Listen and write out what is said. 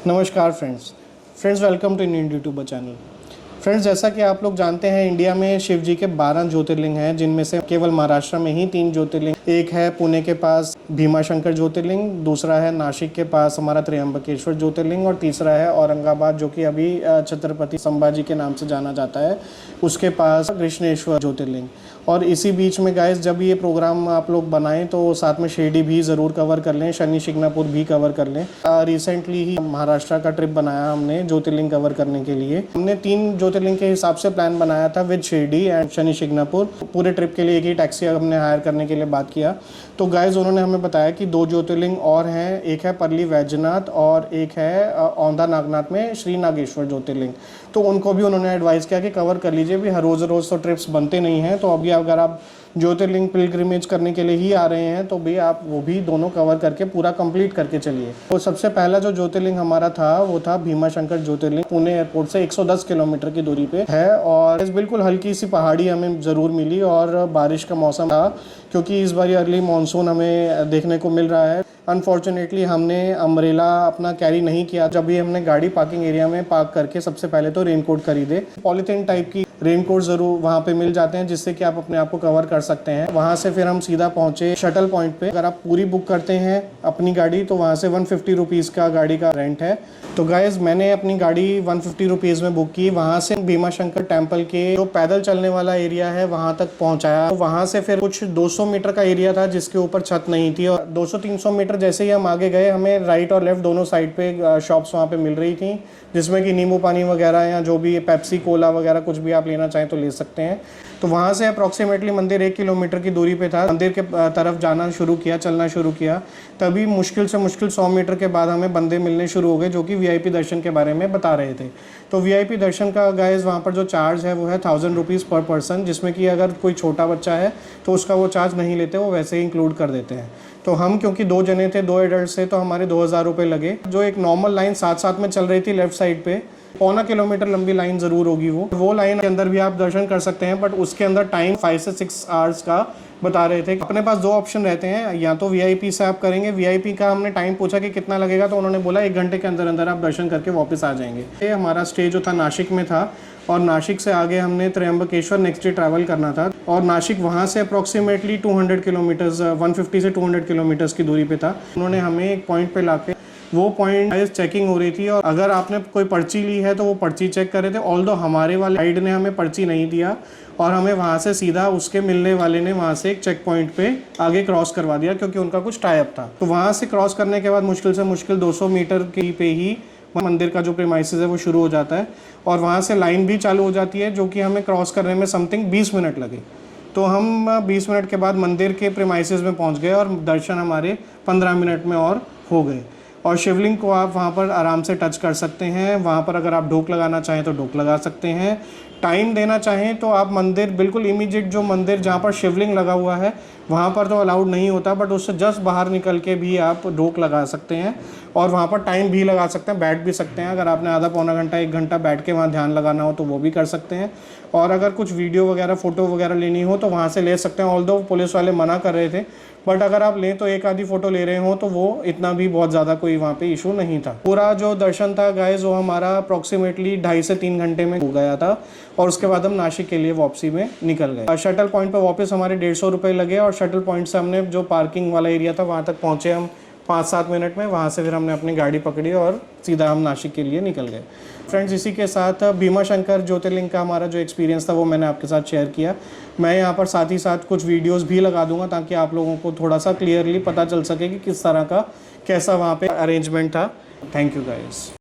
नमस्कार friends welcome to Indian YouTuber channel. Friends, जैसा कि आप लोग जानते हैं, इंडिया में शिव जी के 12 ज्योतिर्लिंग हैं, जिनमें से केवल महाराष्ट्र में ही 3 ज्योतिर्लिंग, एक है पुणे के पास भीमाशंकर ज्योतिर्लिंग, दूसरा है नासिक के पास हमारा त्र्यंबकेश्वर ज्योतिर्लिंग और तीसरा है औरंगाबाद, जो कि अभी छत्रपति संभाजी के नाम से जाना जाता है, उसके पास कृष्णेश्वर ज्योतिर्लिंग। और इसी बीच में गाइस, जब ये प्रोग्राम आप लोग बनाएं तो साथ में शिरडी भी ज़रूर कवर कर लें, शनि शिंगणापुर भी कवर कर लें। रिसेंटली ही महाराष्ट्र का ट्रिप बनाया हमने ज्योतिर्लिंग कवर करने के लिए। हमने 3 ज्योतिर्लिंग के हिसाब से प्लान बनाया था विद शिरडी एंड शनि शिंगणापुर। पूरे ट्रिप के लिए एक ही टैक्सी हमने हायर करने के लिए बात किया। तो गाइस, उन्होंने हमें बताया कि 2 ज्योतिर्लिंग और हैं, एक है परली वैजनाथ और एक है औंधा नागनाथ में श्री नागेश्वर ज्योतिर्लिंग। तो उनको भी उन्होंने एडवाइस किया कि कवर कर लीजिए भी, हर रोज़ तो ट्रिप्स बनते नहीं हैं, तो अभी अगर आप ज्योतिर्लिंग पिलग्रिमेज करने के लिए ही आ रहे हैं तो भी आप वो भी दोनों कवर करके पूरा कंप्लीट करके चलिए। तो सबसे पहला जो ज्योतिर्लिंग हमारा था वो था भीमाशंकर ज्योतिर्लिंग। पुणे एयरपोर्ट से 110 किलोमीटर की दूरी पे है और बिल्कुल हल्की सी पहाड़ी हमें ज़रूर मिली और बारिश का मौसम था, क्योंकि इस बार अर्ली मानसून हमें देखने को मिल रहा है। अनफॉर्चुनेटली हमने अम्ब्रेला अपना कैरी नहीं किया। जब भी हमने गाड़ी पार्किंग एरिया में पार्क करके सबसे पहले तो रेनकोट खरीदे। पॉलीथीन टाइप की रेनकोट ज़रूर वहाँ पे मिल जाते हैं, जिससे कि आप अपने आप को कवर कर सकते हैं। वहाँ से फिर हम सीधा पहुँचे शटल पॉइंट पे। अगर आप पूरी बुक करते हैं अपनी गाड़ी तो वहाँ से 150 रुपीज़ का गाड़ी का रेंट है। तो गाइज, मैंने अपनी गाड़ी 150 रुपीज़ में बुक की। वहाँ से भीमाशंकर टेम्पल के जो पैदल चलने वाला एरिया है वहाँ तक पहुँचाया। तो वहाँ से फिर कुछ 200 मीटर का एरिया था जिसके ऊपर छत नहीं थी, और 200-300 मीटर जैसे ही हम आगे गए, हमें राइट और लेफ्ट दोनों साइड पे शॉप्स वहाँ पे मिल रही थी, जिसमें कि नींबू पानी वगैरह या जो भी पेप्सी कोला वगैरह कुछ भी आप लेना चाहें तो ले सकते हैं। तो वहाँ से अप्रॉक्सीमेटली मंदिर 1 किलोमीटर की दूरी पे था। मंदिर के तरफ जाना शुरू किया, चलना शुरू किया, तभी मुश्किल से मुश्किल 100 मीटर के बाद हमें बंदे मिलने शुरू हो गए जो कि वीआईपी दर्शन के बारे में बता रहे थे। तो वीआईपी दर्शन का गाइस वहाँ पर जो चार्ज है वो है 1000 रुपीज़ पर पर्सन, जिसमें कि अगर कोई छोटा बच्चा है तो उसका वो चार्ज नहीं लेते, वो वैसे ही इंक्लूड कर देते हैं। तो हम क्योंकि 2 जने थे, 2 एडल्ट थे, तो हमारे 2000 रुपये लगे। जो एक नॉर्मल लाइन साथ साथ में चल रही थी लेफ्ट साइड पे, 1.25 किलोमीटर लंबी लाइन ज़रूर होगी। वो लाइन के अंदर भी आप दर्शन कर सकते हैं, बट उसके अंदर टाइम 5 से 6 आवर्स का बता रहे थे। अपने पास 2 ऑप्शन रहते हैं, या तो वीआईपी से आप करेंगे। वीआईपी का हमने टाइम पूछा कि कितना लगेगा, तो उन्होंने बोला 1 घंटे के अंदर अंदर आप दर्शन करके वापस आ जाएंगे। ये हमारा स्टे जो था नासिक में था, और नासिक से आगे हमने त्र्यंबकेश्वर नेक्स्ट डे ट्रैवल करना था। और नासिक वहाँ से अप्रॉक्सीमेटली 200 किलोमीटर्स 150 से 200 किलोमीटर्स की दूरी पे था। उन्होंने हमें एक पॉइंट पे लाके, वो पॉइंट चेकिंग हो रही थी, और अगर आपने कोई पर्ची ली है तो वो पर्ची चेक कर रहे थे। ऑल्दो हमारे वाले गाइड ने हमें पर्ची नहीं दिया और हमें वहाँ से सीधा उसके मिलने वाले ने वहाँ से एक चेक पॉइंट पे आगे क्रॉस करवा दिया, क्योंकि उनका कुछ टाई अप था। तो वहाँ से क्रॉस करने के बाद मुश्किल से मुश्किल 200 मीटर के पे ही मंदिर का जो प्रीमाइसेस है वो शुरू हो जाता है, और वहाँ से लाइन भी चालू हो जाती है, जो कि हमें क्रॉस करने में समथिंग 20 मिनट लगे। तो हम 20 मिनट के बाद मंदिर के प्रीमाइसेस में पहुँच गए और दर्शन हमारे 15 मिनट में और हो गए। और शिवलिंग को आप वहाँ पर आराम से टच कर सकते हैं। वहाँ पर अगर आप ढोक लगाना चाहें तो ढोक लगा सकते हैं। टाइम देना चाहें तो आप मंदिर बिल्कुल इमीडिएट, जो मंदिर जहाँ पर शिवलिंग लगा हुआ है वहाँ पर तो अलाउड नहीं होता, बट उससे जस्ट बाहर निकल के भी आप ढोक लगा सकते हैं और वहाँ पर टाइम भी लगा सकते हैं, बैठ भी सकते हैं। अगर आपने आधा पौना घंटा 1 घंटा बैठ के वहाँ ध्यान लगाना हो तो वो भी कर सकते हैं। और अगर कुछ वीडियो वगैरह फ़ोटो वगैरह लेनी हो तो वहाँ से ले सकते हैं। ऑल्दो पुलिस वाले मना कर रहे थे, बट अगर आप लें तो एक आधी फ़ोटो ले रहे हो तो वो इतना भी बहुत ज़्यादा कोई वहाँ पे इशू नहीं था। पूरा जो दर्शन था गाइस वो हमारा अप्रॉक्सीमेटली 2.5 से 3 घंटे में हो गया था, और उसके बाद हम नासिक के लिए वापसी में निकल गए। शटल पॉइंट पर वापस हमारे 150 रुपये लगे, और शटल पॉइंट से हमने जो पार्किंग वाला एरिया था वहाँ तक पहुँचे हम 5-7 मिनट में। वहाँ से फिर हमने अपनी गाड़ी पकड़ी और सीधा हम नासिक के लिए निकल गए। फ्रेंड्स, इसी के साथ भीमाशंकर ज्योतिर्लिंग का हमारा जो एक्सपीरियंस था वो मैंने आपके साथ शेयर किया। मैं यहाँ पर साथ ही साथ कुछ वीडियोस भी लगा दूंगा, ताकि आप लोगों को थोड़ा सा क्लियरली पता चल सके कि किस तरह का कैसा वहाँ पे अरेंजमेंट था। Thank you guys.